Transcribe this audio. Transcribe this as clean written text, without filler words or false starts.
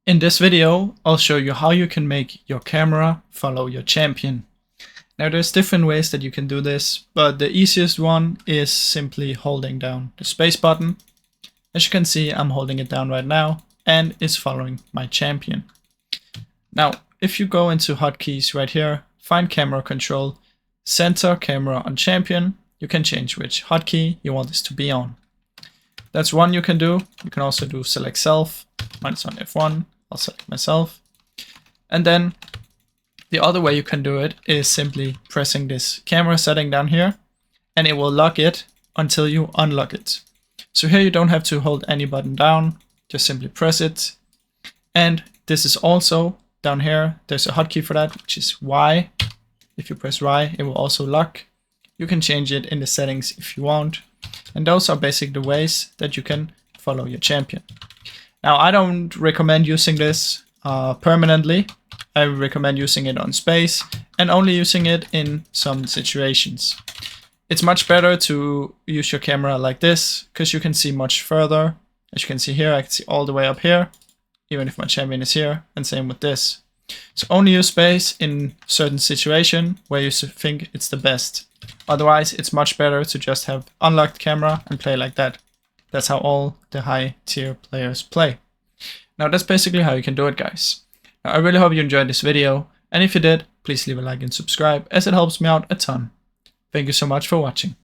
In this video, I'll show you how you can make your camera follow your champion. Now there's different ways that you can do this, but the easiest one is simply holding down the space button. As you can see, I'm holding it down right now and it's following my champion. Now, if you go into hotkeys right here, find camera control, center camera on champion, you can change which hotkey you want this to be on. That's one you can do. You can also do select self. Mine's on F1. I'll select myself. And then the other way you can do it is simply pressing this camera setting down here, and it will lock it until you unlock it. So here you don't have to hold any button down, just simply press it. And this is also down here, there's a hotkey for that, which is Y. If you press Y, it will also lock. You can change it in the settings if you want. And those are basically the ways that you can follow your champion. Now, I don't recommend using this permanently. I recommend using it on space and only using it in some situations. It's much better to use your camera like this because you can see much further. As you can see here, I can see all the way up here, even if my champion is here, and same with this. So only use space in certain situation where you think it's the best. Otherwise, it's much better to just have unlocked camera and play like that. That's how all the high tier players play. Now that's basically how you can do it, guys. Now, I really hope you enjoyed this video, and if you did, please leave a like and subscribe as it helps me out a ton. Thank you so much for watching.